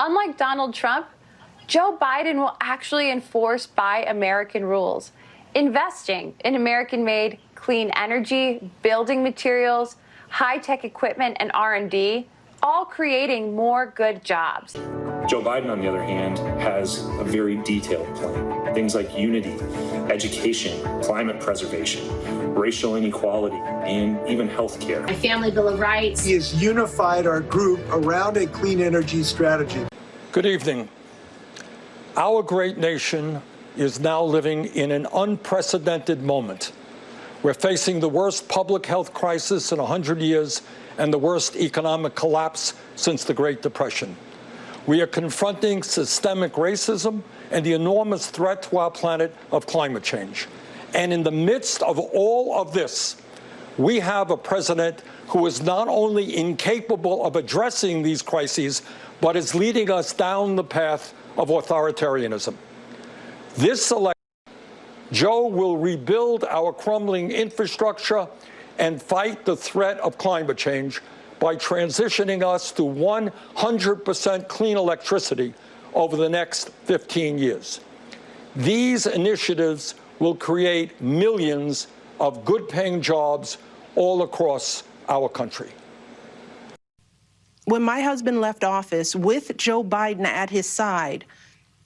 Unlike Donald Trump, Joe Biden will actually enforce Buy American rules, investing in American-made clean energy, building materials, high-tech equipment, and R&D, all creating more good jobs. Joe Biden, on the other hand, has a very detailed plan. Things like unity, education, climate preservation, racial inequality, and even health care. A family bill of rights. He has unified our group around a clean energy strategy. Good evening. Our great nation is now living in an unprecedented moment. We're facing the worst public health crisis in 100 years and the worst economic collapse since the Great Depression. We are confronting systemic racism and the enormous threat to our planet of climate change. And in the midst of all of this, we have a president who is not only incapable of addressing these crises, but is leading us down the path of authoritarianism. This election, Joe will rebuild our crumbling infrastructure and fight the threat of climate change by transitioning us to 100% clean electricity over the next 15 years. These initiatives will create millions of good-paying jobs all across our country. When my husband left office with Joe Biden at his side,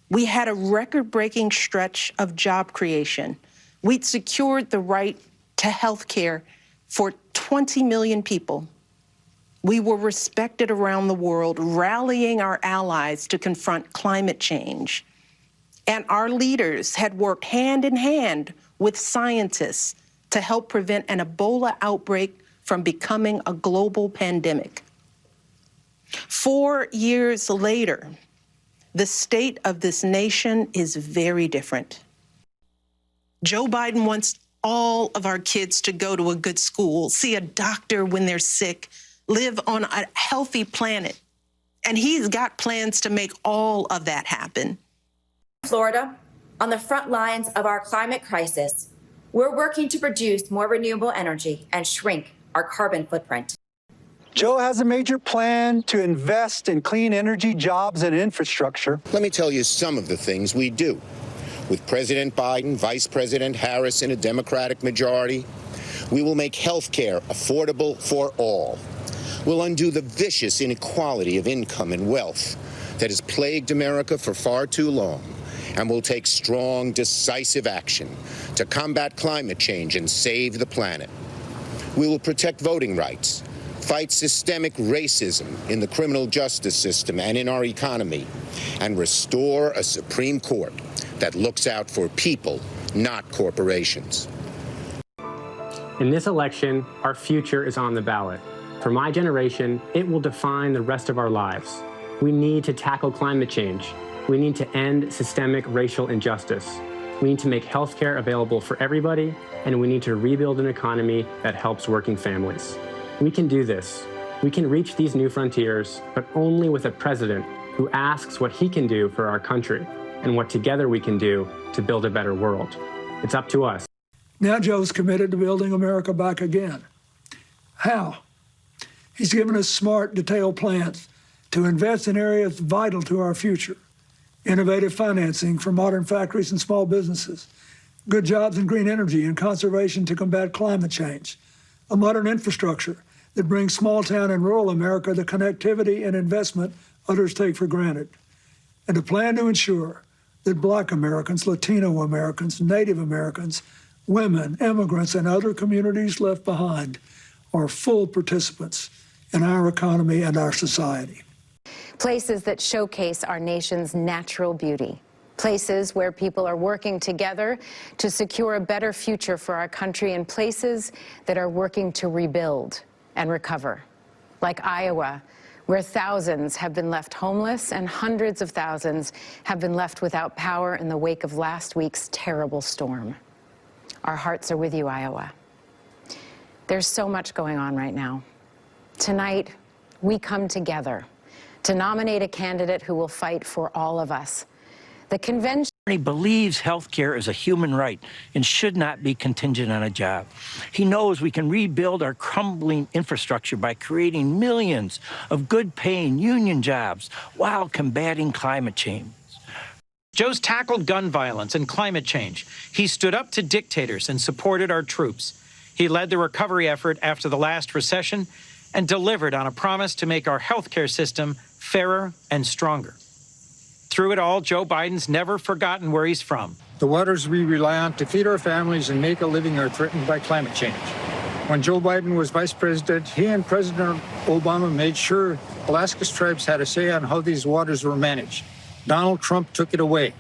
we had a record-breaking stretch of job creation. We'd secured the right to health care for 20 million people. We were respected around the world, rallying our allies to confront climate change. And our leaders had worked hand in hand with scientists to help prevent an Ebola outbreak from becoming a global pandemic. 4 years later, the state of this nation is very different. Joe Biden wants all of our kids to go to a good school, see a doctor when they're sick, live on a healthy planet. And he's got plans to make all of that happen. Florida, on the front lines of our climate crisis, we're working to produce more renewable energy and shrink our carbon footprint. Joe has a major plan to invest in clean energy, jobs, and infrastructure. Let me tell you some of the things we do. With President Biden, Vice President Harris, and a Democratic majority, we will make health care affordable for all. We'll undo the vicious inequality of income and wealth that has plagued America for far too long. And we'll take strong, decisive action to combat climate change and save the planet. We will protect voting rights, fight systemic racism in the criminal justice system and in our economy, and restore a Supreme Court that looks out for people, not corporations. In this election, our future is on the ballot. For my generation, it will define the rest of our lives. We need to tackle climate change. We need to end systemic racial injustice. We need to make health care available for everybody, and we need to rebuild an economy that helps working families. We can do this. We can reach these new frontiers, but only with a president who asks what he can do for our country and what together we can do to build a better world. It's up to us. Now Joe's committed to building America back again. How? He's given us smart, detailed plans to invest in areas vital to our future. Innovative financing for modern factories and small businesses, good jobs in green energy and conservation to combat climate change, a modern infrastructure that brings small town and rural America the connectivity and investment others take for granted, and a plan to ensure that Black Americans, Latino Americans, Native Americans, women, immigrants, and other communities left behind are full participants in our economy and our society. Places that showcase our nation's natural beauty. Places where people are working together to secure a better future for our country, and places that are working to rebuild and recover. Like Iowa, where thousands have been left homeless and hundreds of thousands have been left without power in the wake of last week's terrible storm. Our hearts are with you, Iowa. There's so much going on right now. Tonight, we come together to nominate a candidate who will fight for all of us. The convention. He believes health care is a human right and should not be contingent on a job. He knows we can rebuild our crumbling infrastructure by creating millions of good-paying union jobs while combating climate change. Joe's tackled gun violence and climate change. He stood up to dictators and supported our troops. He led the recovery effort after the last recession and delivered on a promise to make our healthcare system fairer and stronger. Through it all, Joe Biden's never forgotten where he's from. The waters we rely on to feed our families and make a living are threatened by climate change. When Joe Biden was vice president, he and President Obama made sure Alaska's tribes had a say on how these waters were managed. Donald Trump took it away.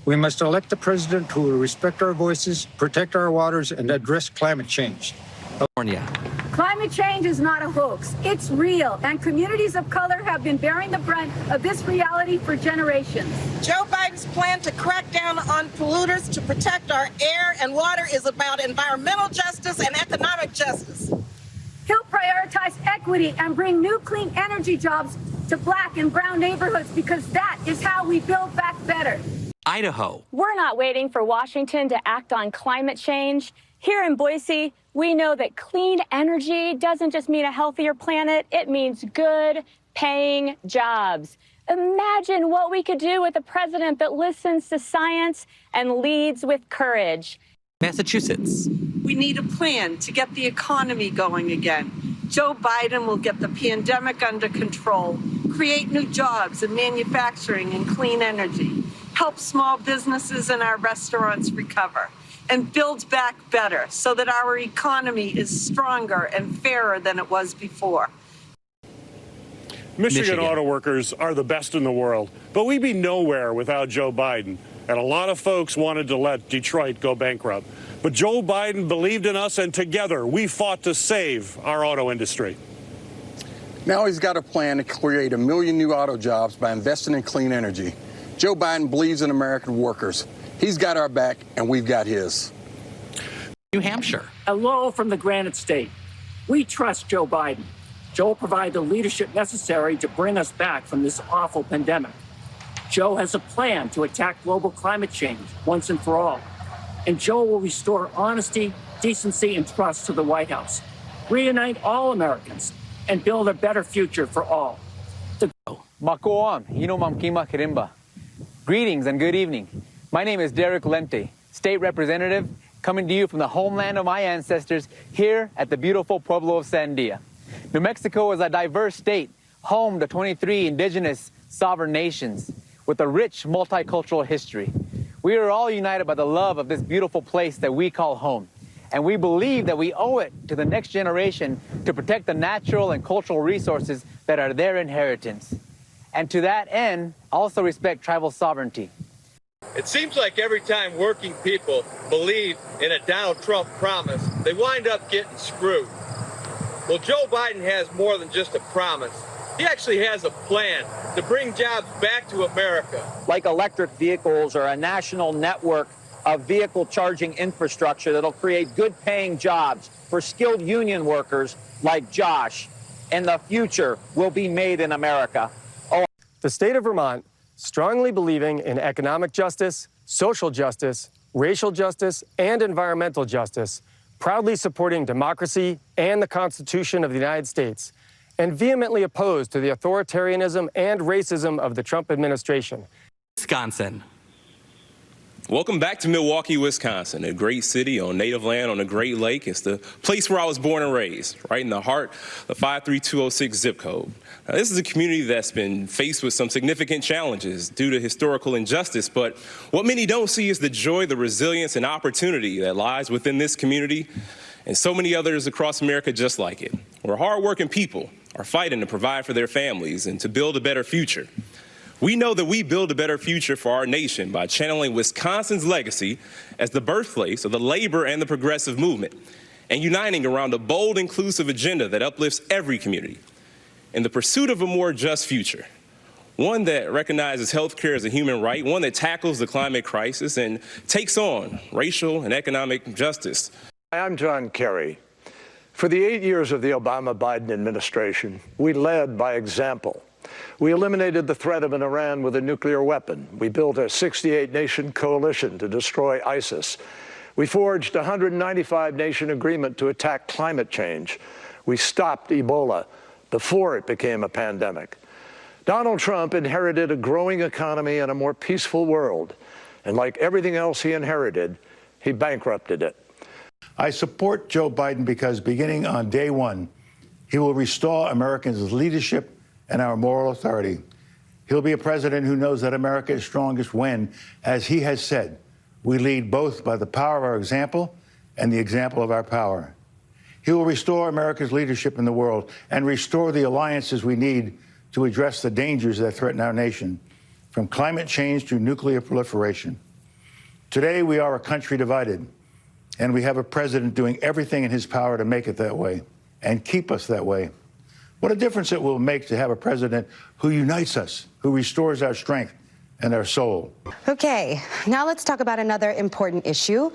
We must elect a president who will respect our voices, protect our waters, and address climate change. California. Climate change is not a hoax. It's real, and communities of color have been bearing the brunt of this reality for generations. Joe Biden's plan to crack down on polluters to protect our air and water is about environmental justice and economic justice. He'll prioritize equity and bring new clean energy jobs to Black and brown neighborhoods because that is how we build back better. Idaho. We're not waiting for Washington to act on climate change. Here in Boise, we know that clean energy doesn't just mean a healthier planet, it means good paying jobs. Imagine what we could do with a president that listens to science and leads with courage. Massachusetts. We need a plan to get the economy going again. Joe Biden will get the pandemic under control, create new jobs in manufacturing and clean energy, help small businesses and our restaurants recover, and build back better so that our economy is stronger and fairer than it was before. Michigan auto workers are the best in the world, but we'd be nowhere without Joe Biden. And a lot of folks wanted to let Detroit go bankrupt. But Joe Biden believed in us, and together we fought to save our auto industry. Now he's got a plan to create 1 million new auto jobs by investing in clean energy. Joe Biden believes in American workers. He's got our back, and we've got his. New Hampshire. Hello from the Granite State. We trust Joe Biden. Joe will provide the leadership necessary to bring us back from this awful pandemic. Joe has a plan to attack global climate change once and for all. And Joe will restore honesty, decency, and trust to the White House, reunite all Americans, and build a better future for all. Makoam, Hinomam Kima Kirimba. Greetings and good evening. My name is Derek Lente, State Representative, coming to you from the homeland of my ancestors here at the beautiful Pueblo of Sandia. New Mexico is a diverse state, home to 23 indigenous sovereign nations with a rich multicultural history. We are all united by the love of this beautiful place that we call home. And we believe that we owe it to the next generation to protect the natural and cultural resources that are their inheritance. And to that end, also respect tribal sovereignty. It seems like every time working people believe in a Donald Trump promise, they wind up getting screwed. Well, Joe Biden has more than just a promise. He actually has a plan to bring jobs back to America. Like electric vehicles or a national network of vehicle charging infrastructure that'll create good-paying jobs for skilled union workers like Josh. And the future will be made in America. The state of Vermont, strongly believing in economic justice, social justice, racial justice, and environmental justice, proudly supporting democracy and the Constitution of the United States, and vehemently opposed to the authoritarianism and racism of the Trump administration. Wisconsin. Welcome back to Milwaukee, Wisconsin, a great city on native land on a great lake. It's the place where I was born and raised, right in the heart of 53206 zip code. Now, this is a community that's been faced with some significant challenges due to historical injustice, but what many don't see is the joy, the resilience, and opportunity that lies within this community and so many others across America just like it, where hardworking people are fighting to provide for their families and to build a better future. We know that we build a better future for our nation by channeling Wisconsin's legacy as the birthplace of the labor and the progressive movement and uniting around a bold, inclusive agenda that uplifts every community in the pursuit of a more just future, one that recognizes health care as a human right, one that tackles the climate crisis and takes on racial and economic justice. Hi, I'm John Kerry. For the 8 years of the Obama-Biden administration, we led by example. We eliminated the threat of an Iran with a nuclear weapon. We built a 68-nation coalition to destroy ISIS. We forged a 195-nation agreement to attack climate change. We stopped Ebola before it became a pandemic. Donald Trump inherited a growing economy and a more peaceful world. And like everything else he inherited, he bankrupted it. I support Joe Biden because beginning on day one, he will restore Americans' leadership and our moral authority. He'll be a president who knows that America is strongest when, as he has said, we lead both by the power of our example and the example of our power. He will restore America's leadership in the world and restore the alliances we need to address the dangers that threaten our nation, from climate change to nuclear proliferation. Today, we are a country divided, and we have a president doing everything in his power to make it that way and keep us that way. What a difference it will make to have a president who unites us, who restores our strength and our soul. Okay, now let's talk about another important issue,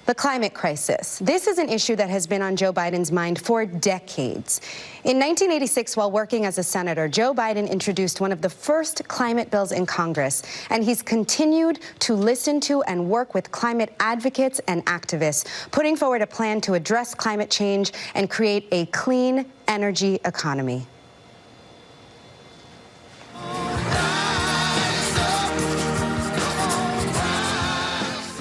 the climate crisis. This is an issue that has been on Joe Biden's mind for decades. In 1986, while working as a senator, Joe Biden introduced one of the first climate bills in Congress, and he's continued to listen to and work with climate advocates and activists, putting forward a plan to address climate change and create a clean energy economy.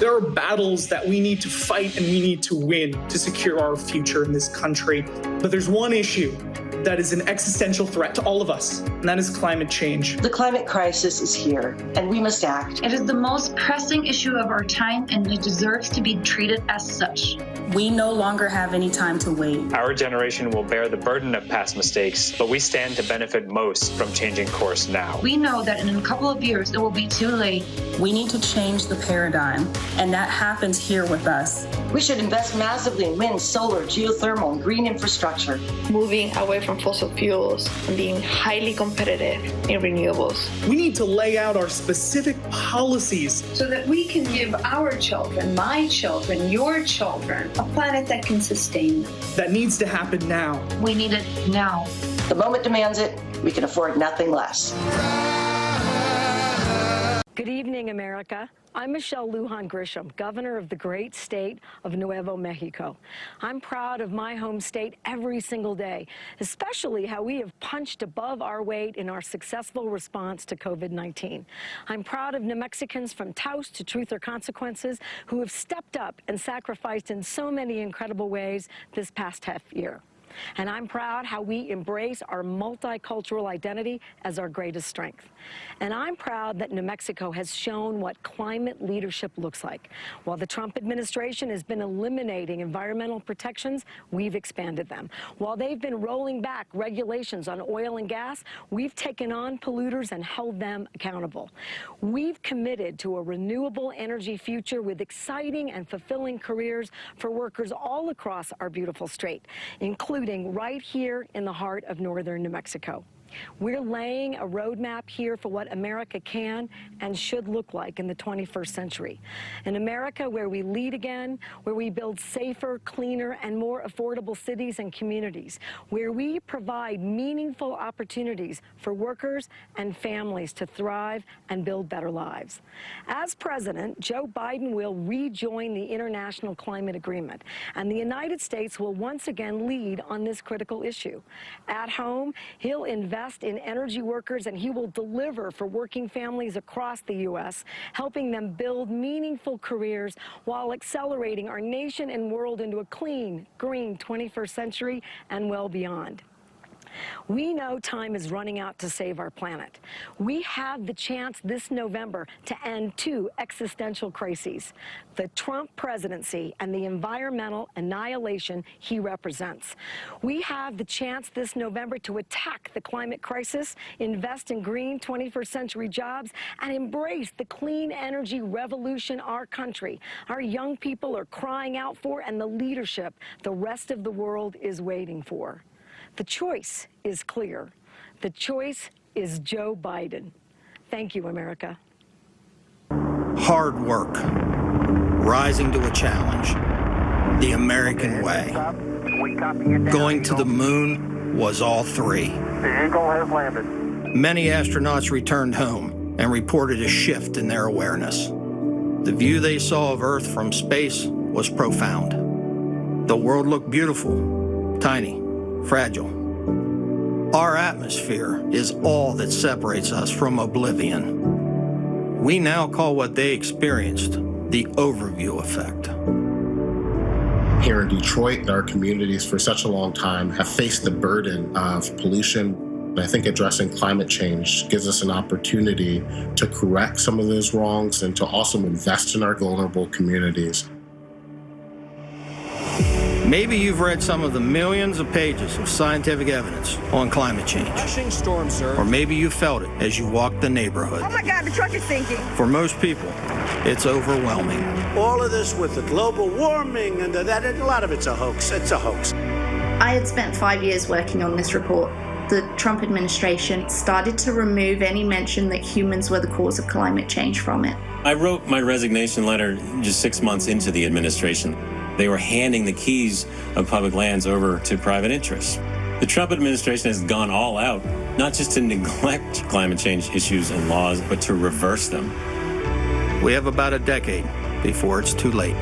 There are battles that we need to fight and we need to win to secure our future in this country. But there's one issue that is an existential threat to all of us, and that is climate change. The climate crisis is here, and we must act. It is the most pressing issue of our time, and it deserves to be treated as such. We no longer have any time to wait. Our generation will bear the burden of past mistakes, but we stand to benefit most from changing course now. We know that in a couple of years, it will be too late. We need to change the paradigm, and that happens here with us. We should invest massively in wind, solar, geothermal, and green infrastructure. Moving away from fossil fuels and being highly competitive in renewables. We need to lay out our specific policies so that we can give our children, my children, your children, a planet that can sustain. That needs to happen now. We need it now. The moment demands it. We can afford nothing less. Good evening, America. I'm Michelle Lujan Grisham, governor of the great state of Nuevo Mexico. I'm proud of my home state every single day, especially how we have punched above our weight in our successful response to COVID-19. I'm proud of New Mexicans from Taos to Truth or Consequences who have stepped up and sacrificed in so many incredible ways this past half year. And I'm proud how we embrace our multicultural identity as our greatest strength. And I'm proud that New Mexico has shown what climate leadership looks like. While the Trump administration has been eliminating environmental protections, we've expanded them. While they've been rolling back regulations on oil and gas, we've taken on polluters and held them accountable. We've committed to a renewable energy future with exciting and fulfilling careers for workers all across our beautiful state, including right here in the heart of northern New Mexico. We're laying a roadmap here for what America can and should look like in the 21st century. An America where we lead again, where we build safer, cleaner, and more affordable cities and communities, where we provide meaningful opportunities for workers and families to thrive and build better lives. As president, Joe Biden will rejoin the International Climate Agreement, and the United States will once again lead on this critical issue. At home, he'll invest in energy workers, and he will deliver for working families across the U.S., helping them build meaningful careers while accelerating our nation and world into a clean, green 21st century and well beyond. We know time is running out to save our planet. We have the chance this November to end two existential crises: the Trump presidency and the environmental annihilation he represents. We have the chance this November to attack the climate crisis, invest in green 21st century jobs, and embrace the clean energy revolution our country, our young people are crying out for, and the leadership the rest of the world is waiting for. The choice is clear. The choice is Joe Biden. Thank you, America. Hard work, rising to a challenge, the American way. Going to the moon was all three. The Eagle has landed. many astronauts returned home and reported a shift in their awareness. The view they saw of Earth from space was profound. The world looked beautiful, tiny, fragile. Our atmosphere is all that separates us from oblivion. We now call what they experienced the overview effect. Here in Detroit, our communities for such a long time have faced the burden of pollution. And I think addressing climate change gives us an opportunity to correct some of those wrongs and to also invest in our vulnerable communities. Maybe you've read some of the millions of pages of scientific evidence on climate change. Rushing storm, sir. Or maybe you felt it as you walked the neighborhood. Oh my God, the truck is sinking. For most people, it's overwhelming. All of this with the global warming and that, a lot of it's a hoax. It's a hoax. I had spent 5 years working on this report. The Trump administration started to remove any mention that humans were the cause of climate change from it. I wrote my resignation letter just 6 months into the administration. They were handing the keys of public lands over to private interests. The Trump administration has gone all out, not just to neglect climate change issues and laws, but to reverse them. We have about a decade before it's too late.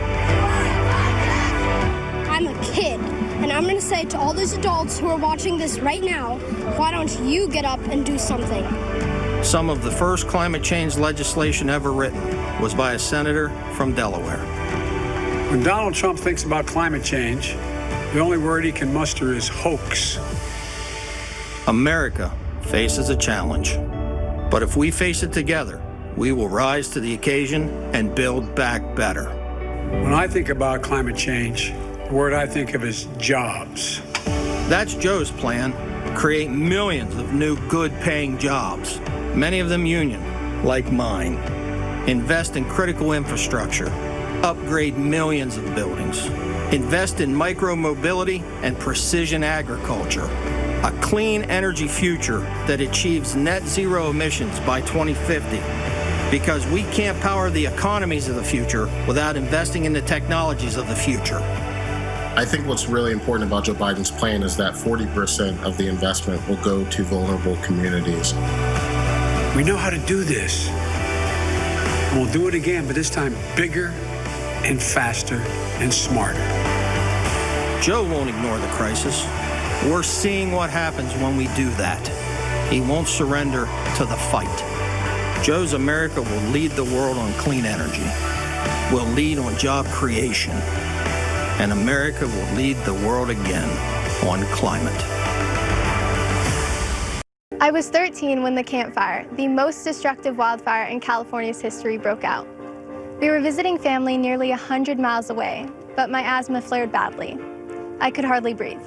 I'm a kid, and I'm going to say to all those adults who are watching this right now, why don't you get up and do something? Some of the first climate change legislation ever written was by a senator from Delaware. When Donald Trump thinks about climate change, the only word he can muster is hoax. America faces a challenge, but if we face it together, we will rise to the occasion and build back better. When I think about climate change, the word I think of is jobs. That's Joe's plan. Create millions of new good-paying jobs, many of them union, like mine. Invest in critical infrastructure. Upgrade millions of buildings. Invest in micro-mobility and precision agriculture. A clean energy future that achieves net zero emissions by 2050. Because we can't power the economies of the future without investing in the technologies of the future. I think what's really important about Joe Biden's plan is that 40% of the investment will go to vulnerable communities. We know how to do this. And we'll do it again, but this time bigger and faster and smarter. Joe won't ignore the crisis. We're seeing what happens when we do that. He won't surrender to the fight. Joe's America will lead the world on clean energy. We'll lead on job creation. And America will lead the world again on climate. I was 13 when the Camp Fire, the most destructive wildfire in California's history, broke out. We were visiting family nearly 100 miles away, but my asthma flared badly. I could hardly breathe.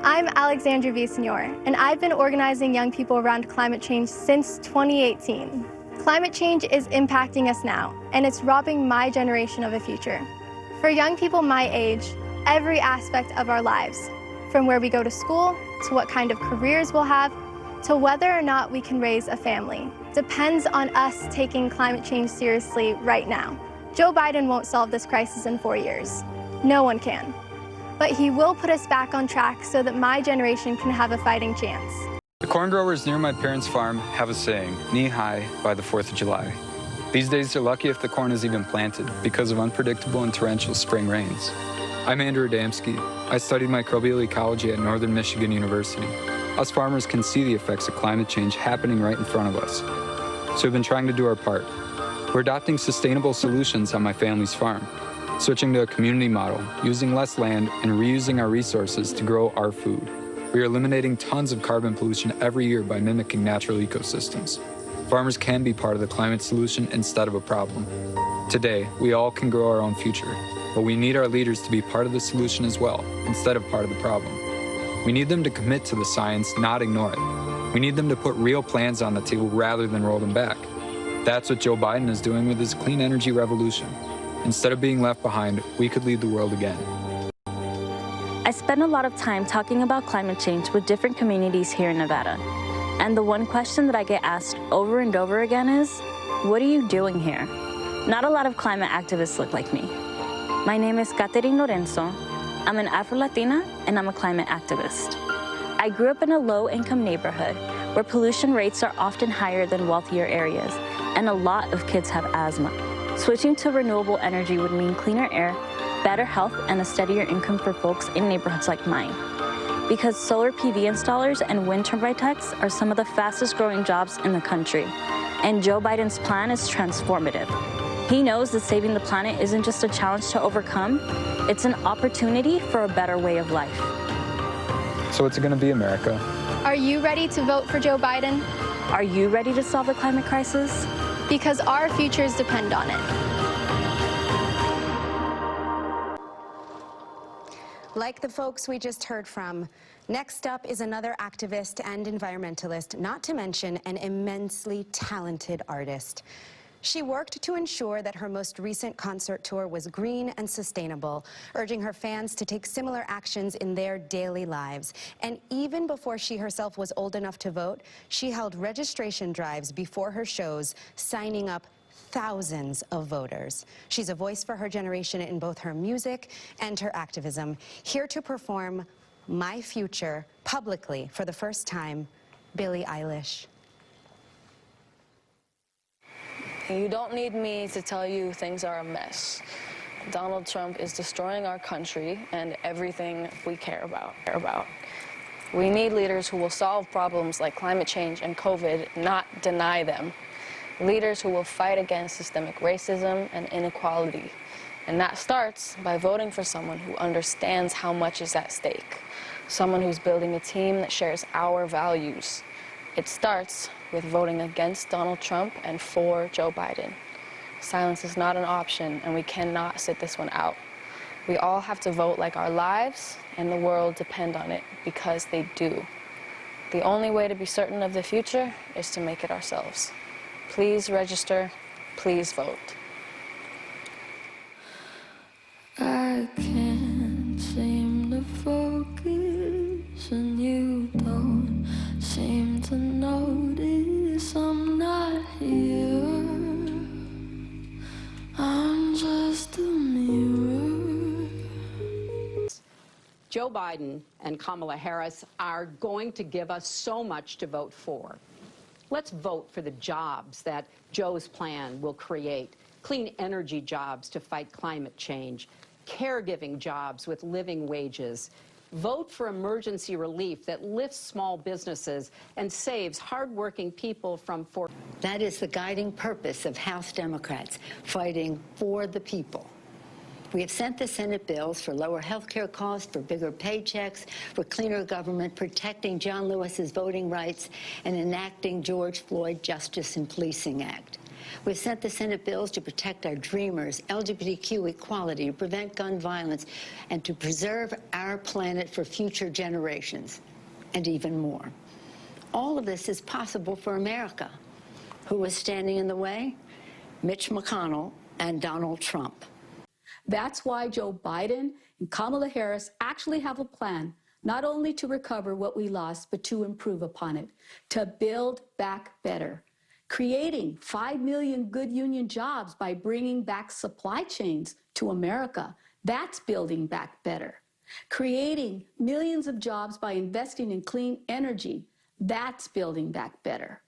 I'm Alexandra Villasenor, and I've been organizing young people around climate change since 2018. Climate change is impacting us now, and it's robbing my generation of a future. For young people my age, every aspect of our lives, from where we go to school, to what kind of careers we'll have, to whether or not we can raise a family, depends on us taking climate change seriously right now. Joe Biden won't solve this crisis in 4 years. No one can. But he will put us back on track so that my generation can have a fighting chance. The corn growers near my parents' farm have a saying, knee high by the 4th of July. These days they're lucky if the corn is even planted because of unpredictable and torrential spring rains. I'm Andrew Adamski. I studied microbial ecology at Northern Michigan University. Us farmers can see the effects of climate change happening right in front of us. So we've been trying to do our part. We're adopting sustainable solutions on my family's farm, switching to a community model, using less land, and reusing our resources to grow our food. We are eliminating tons of carbon pollution every year by mimicking natural ecosystems. Farmers can be part of the climate solution instead of a problem. Today, we all can grow our own future, but we need our leaders to be part of the solution as well, instead of part of the problem. We need them to commit to the science, not ignore it. We need them to put real plans on the table rather than roll them back. That's what Joe Biden is doing with his clean energy revolution. Instead of being left behind, we could lead the world again. I spend a lot of time talking about climate change with different communities here in Nevada. And the one question that I get asked over and over again is, what are you doing here? Not a lot of climate activists look like me. My name is Catherine Lorenzo. I'm an Afro-Latina and I'm a climate activist. I grew up in a low-income neighborhood where pollution rates are often higher than wealthier areas, and a lot of kids have asthma. Switching to renewable energy would mean cleaner air, better health, and a steadier income for folks in neighborhoods like mine. Because solar PV installers and wind turbine techs are some of the fastest growing jobs in the country. And Joe Biden's plan is transformative. He knows that saving the planet isn't just a challenge to overcome, it's an opportunity for a better way of life. So it's going to be America. Are you ready to vote for Joe Biden? Are you ready to solve the climate crisis? Because our futures depend on it. Like the folks we just heard from, next up is another activist and environmentalist, not to mention an immensely talented artist. She worked to ensure that her most recent concert tour was green and sustainable, urging her fans to take similar actions in their daily lives. And even before she herself was old enough to vote, she held registration drives before her shows, signing up thousands of voters. She's a voice for her generation in both her music and her activism. Here to perform My Future publicly for the first time, Billie Eilish. You don't need me to tell you things are a mess. Donald Trump is destroying our country and everything we care about. We need leaders who will solve problems like climate change and COVID, not deny them. Leaders who will fight against systemic racism and inequality. And that starts by voting for someone who understands how much is at stake. Someone who's building a team that shares our values. It starts with voting against Donald Trump and for Joe Biden. Silence is not an option, and we cannot sit this one out. We all have to vote like our lives and the world depend on it, because they do. The only way to be certain of the future is to make it ourselves. Please register, please vote. I can't seem to focus, and you don't seem to notice I'm not here. I'm just a mirror. Joe Biden and Kamala Harris are going to give us so much to vote for. Let's vote for the jobs that Joe's plan will create. Clean energy jobs to fight climate change, caregiving jobs with living wages. Vote for emergency relief that lifts small businesses and saves hardworking people from That is the guiding purpose of House Democrats, fighting for the people. We have sent the Senate bills for lower health care costs, for bigger paychecks, for cleaner government, protecting John Lewis's voting rights, and enacting George Floyd Justice and Policing Act. We've sent the Senate bills to protect our dreamers, LGBTQ equality, to prevent gun violence, and to preserve our planet for future generations, and even more. All of this is possible for America. Who is standing in the way? Mitch McConnell and Donald Trump. That's why Joe Biden and Kamala Harris actually have a plan, not only to recover what we lost, but to improve upon it, to build back better. Creating 5 million good union jobs by bringing back supply chains to America. That's building back better. Creating millions of jobs by investing in clean energy. That's building back better.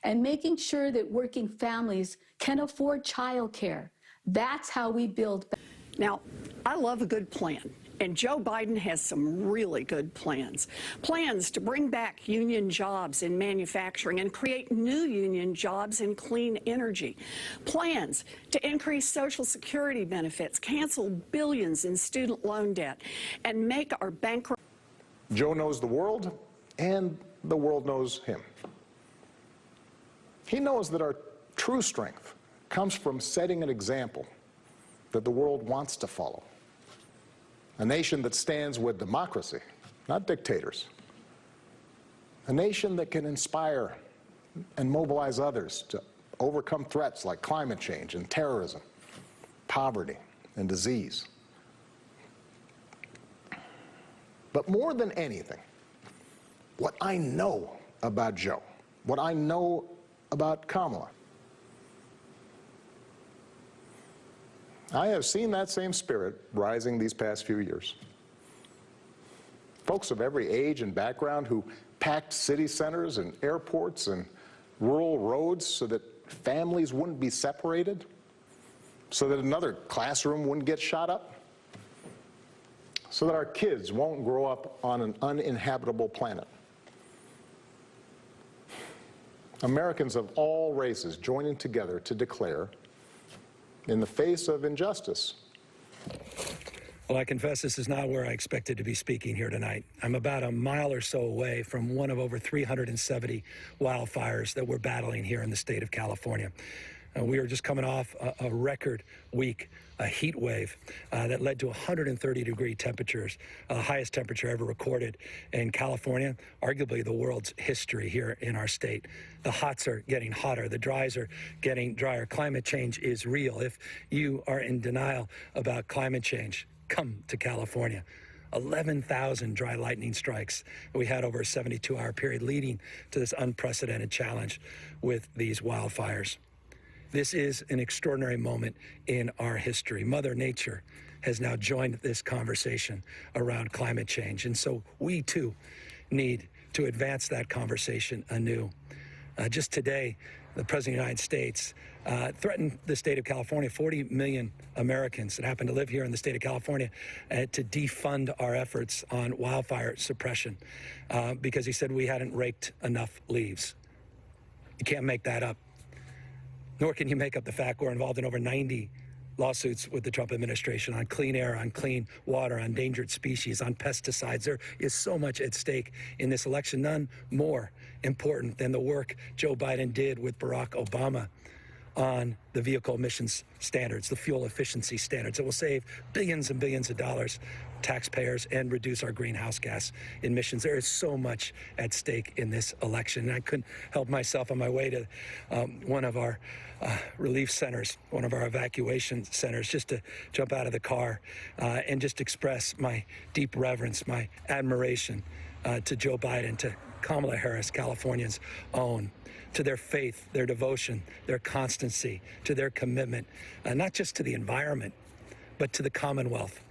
And making sure that working families can afford childcare. That's how we build back. Now, I love a good plan. And Joe Biden has some really good plans. Plans to bring back union jobs in manufacturing and create new union jobs in clean energy. Plans to increase Social Security benefits, cancel billions in student loan debt, and make our bankrupt. Joe knows the world, and the world knows him. He knows that our true strength comes from setting an example that the world wants to follow. A nation that stands with democracy, not dictators. A nation that can inspire and mobilize others to overcome threats like climate change and terrorism, poverty and disease. But more than anything, what I know about Joe, what I know about Kamala, I have seen that same spirit rising these past few years. folks of every age and background who packed city centers and airports and rural roads so that families wouldn't be separated, so that another classroom wouldn't get shot up, so that our kids won't grow up on an uninhabitable planet. Americans of all races joining together to declare, in the face of injustice. Well, I confess this is not where I expected to be speaking here tonight. I'm about a mile or so away from one of over 370 wildfires that we're battling here in the state of California. We are just coming off a record week, a heat wave that led to 130-degree temperatures, the highest temperature ever recorded in California, arguably the world's history here in our state. The hots are getting hotter, the dries are getting drier. Climate change is real. If you are in denial about climate change, come to California. 11,000 dry lightning strikes we had over a 72-hour period, leading to this unprecedented challenge with these wildfires. This is an extraordinary moment in our history. Mother Nature has now joined this conversation around climate change, and so we too need to advance that conversation anew. Just today, the President of the United States threatened the state of California, 40 million Americans that happen to live here in the state of California, to defund our efforts on wildfire suppression because he said we hadn't raked enough leaves. You can't make that up. Nor can you make up the fact we're involved in over 90 lawsuits with the Trump administration on clean air, on clean water, on endangered species, on pesticides. There is so much at stake in this election, none more important than the work Joe Biden did with Barack Obama on the vehicle emissions standards, the fuel efficiency standards that will save billions and billions of dollars taxpayers and reduce our greenhouse gas emissions. There is so much at stake in this election. And I couldn't help myself on my way to one of our relief centers, one of our evacuation centers, just to jump out of the car and just express my deep reverence, my admiration to Joe Biden, to Kamala Harris, Californians' own, to their faith, their devotion, their constancy, to their commitment, not just to the environment, but to the Commonwealth.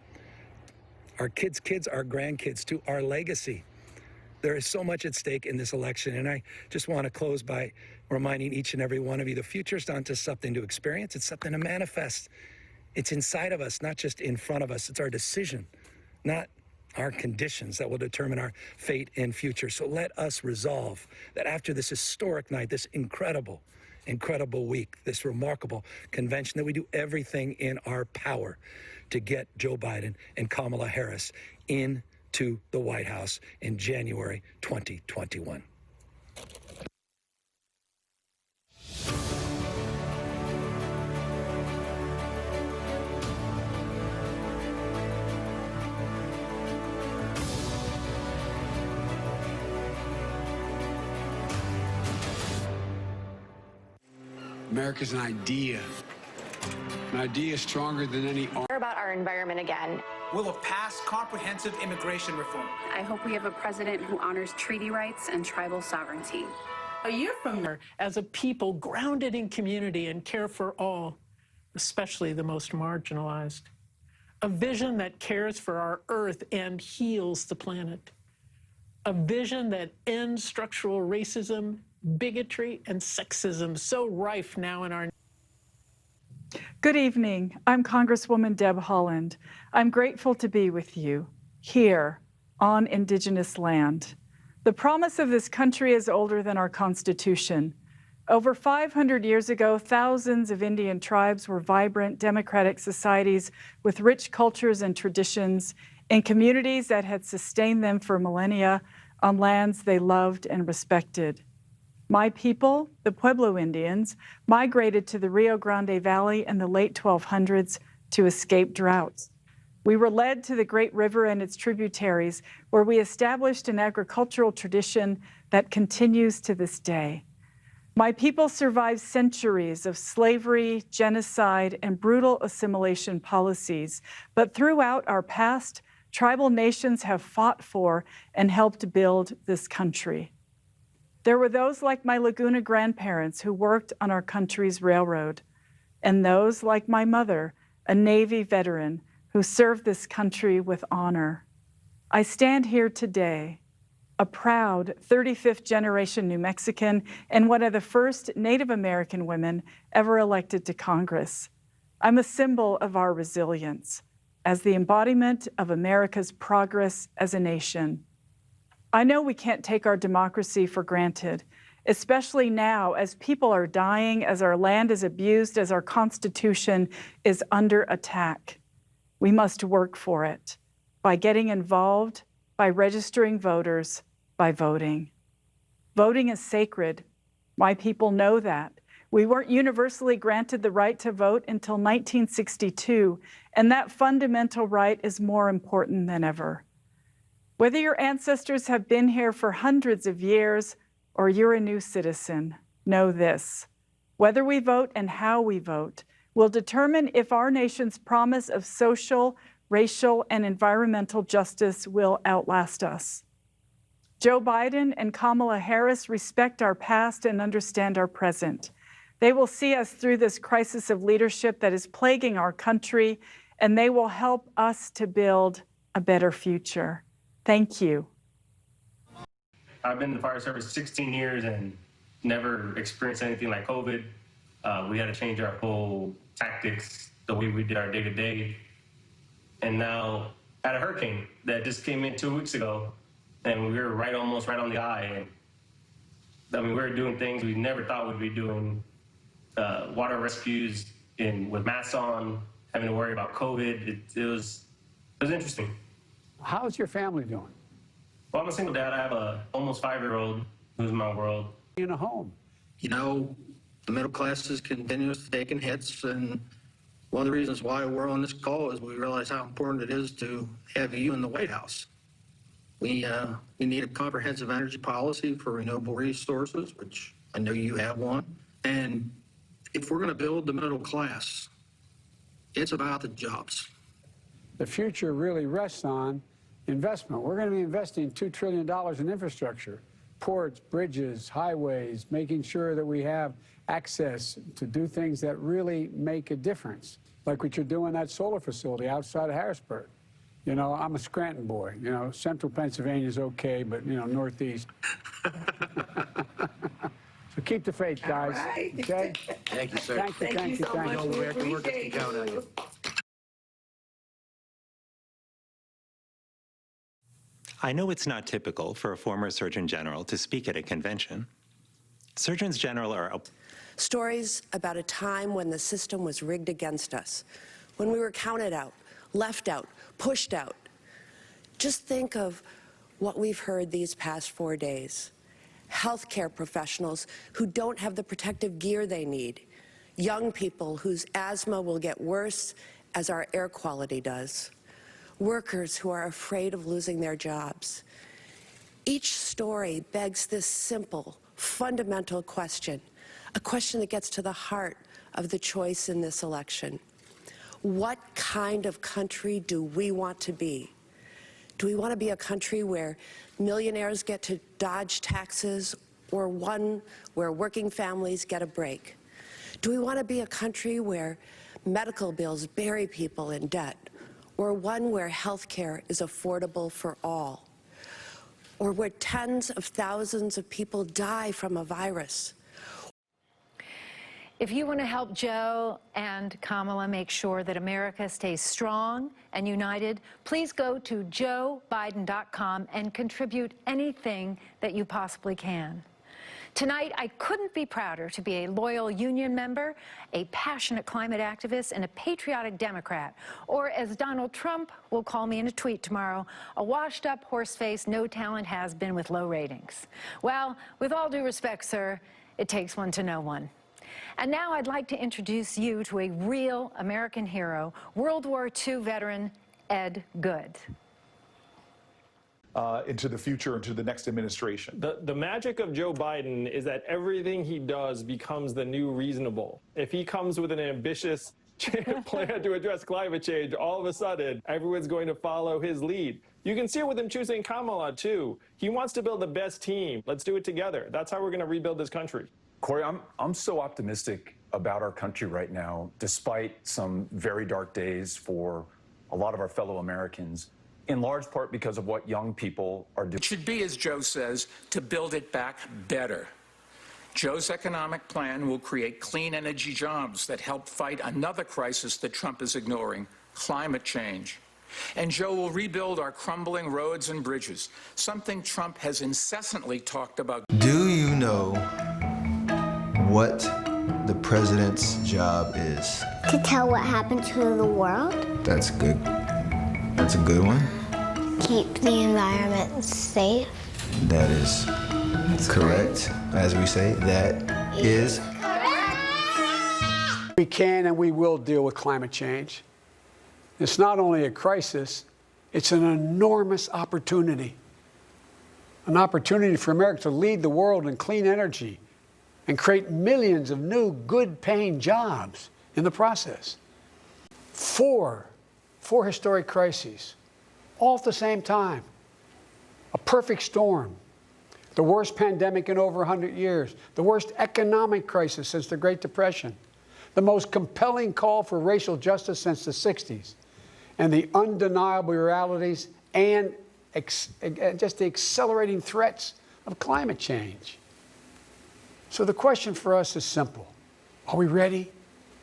Our kids' kids, our grandkids, to our legacy. There is so much at stake in this election, and I just want to close by reminding each and every one of you, the future is not just something to experience, it's something to manifest. It's inside of us, not just in front of us. It's our decision, not our conditions, that will determine our fate and future. So let us resolve that after this historic night, this incredible week, this remarkable convention, that we do everything in our power to get Joe Biden and Kamala Harris into the White House in January 2021. America's an idea. An idea stronger than any arm. About our environment again. We'll have passed comprehensive immigration reform. I hope we have a president who honors treaty rights and tribal sovereignty. A year from now, as a people grounded in community and care for all, especially the most marginalized. A vision that cares for our earth and heals the planet. A vision that ends structural racism, bigotry, and sexism so rife now in our. Good evening. I'm Congresswoman Deb Haaland. I'm grateful to be with you here on Indigenous land. The promise of this country is older than our Constitution. Over 500 years ago, thousands of Indian tribes were vibrant, democratic societies with rich cultures and traditions in communities that had sustained them for millennia on lands they loved and respected. My people, the Pueblo Indians, migrated to the Rio Grande Valley in the late 1200s to escape droughts. We were led to the Great River and its tributaries, where we established an agricultural tradition that continues to this day. My people survived centuries of slavery, genocide, and brutal assimilation policies, but throughout our past, tribal nations have fought for and helped build this country. There were those like my Laguna grandparents who worked on our country's railroad, and those like my mother, a Navy veteran who served this country with honor. I stand here today, a proud 35th generation New Mexican and one of the first Native American women ever elected to Congress. I'm a symbol of our resilience as the embodiment of America's progress as a nation. I know we can't take our democracy for granted, especially now as people are dying, as our land is abused, as our Constitution is under attack. We must work for it by getting involved, by registering voters, by voting. Voting is sacred. My people know that. We weren't universally granted the right to vote until 1962, and that fundamental right is more important than ever. Whether your ancestors have been here for hundreds of years or you're a new citizen, know this: whether we vote and how we vote will determine if our nation's promise of social, racial, and environmental justice will outlast us. Joe Biden and Kamala Harris respect our past and understand our present. They will see us through this crisis of leadership that is plaguing our country, and they will help us to build a better future. Thank you. I've been in the fire service 16 years and never experienced anything like COVID. We had to change our whole tactics, the way we did our day-to-day. And now at a hurricane that just came in 2 weeks ago, and we were almost right on the eye. And I mean, we were doing things we never thought we'd be doing. Water rescues with masks on, having to worry about COVID. It was interesting. How's your family doing? Well, I'm a single dad. I have a almost 5-year-old who's in my world. In a home. You know, the middle class is continuously taking hits, and one of the reasons why we're on this call is we realize how important it is to have you in the White House. We need a comprehensive energy policy for renewable resources, which I know you have one. And if we're going to build the middle class, it's about the jobs. The future really rests on investment. We're going to be investing $2 trillion in infrastructure, ports, bridges, highways, making sure that we have access to do things that really make a difference, like what you're doing at that solar facility outside of Harrisburg. You know, I'm a Scranton boy. You know, central Pennsylvania is okay, but, you know, northeast. So keep the faith, guys. Right. Okay? Thank you, sir. Thank you so much. We appreciate you. Count on you. I know it's not typical for a former Surgeon General to speak at a convention. Surgeons General are stories about a time when the system was rigged against us, when we were counted out, left out, pushed out. Just think of what we've heard these past 4 days. Healthcare professionals who don't have the protective gear they need. Young people whose asthma will get worse as our air quality does. Workers who are afraid of losing their jobs. Each story begs this simple, fundamental question, a question that gets to the heart of the choice in this election. What kind of country do we want to be? Do we want to be a country where millionaires get to dodge taxes, or one where working families get a break? Do we want to be a country where medical bills bury people in debt, or one where health care is affordable for all, or where tens of thousands of people die from a virus? If you want to help Joe and Kamala make sure that America stays strong and united, please go to joebiden.com and contribute anything that you possibly can. Tonight, I couldn't be prouder to be a loyal union member, a passionate climate activist, and a patriotic Democrat, or as Donald Trump will call me in a tweet tomorrow, a washed-up horse-faced, no-talent has-been with low ratings. Well, with all due respect, sir, it takes one to know one. And now I'd like to introduce you to a real American hero, World War II veteran Ed Good. Into the future, into the next administration. The magic of Joe Biden is that everything he does becomes the new reasonable. If he comes with an ambitious plan to address climate change, all of a sudden, everyone's going to follow his lead. You can see it with him choosing Kamala, too. He wants to build the best team. Let's do it together. That's how we're going to rebuild this country. Corey, I'm so optimistic about our country right now, despite some very dark days for a lot of our fellow Americans. in large part because of what young people are doing. It should be, as Joe says, to build it back better. Joe's economic plan will create clean energy jobs that help fight another crisis that Trump is ignoring, climate change. And Joe will rebuild our crumbling roads and bridges, something Trump has incessantly talked about. Do you know what the president's job is? To tell what happened to the world. That's good. That's a good one. Keep the environment safe. That is correct. As we say, that is correct. We can and we will deal with climate change. It's not only a crisis, it's an enormous opportunity. An opportunity for America to lead the world in clean energy and create millions of new, good-paying jobs in the process. Four historic crises, all at the same time. A perfect storm. The worst pandemic in over 100 years. The worst economic crisis since the Great Depression. The most compelling call for racial justice since the 60s. And the undeniable realities and just the accelerating threats of climate change. So the question for us is simple. Are we ready?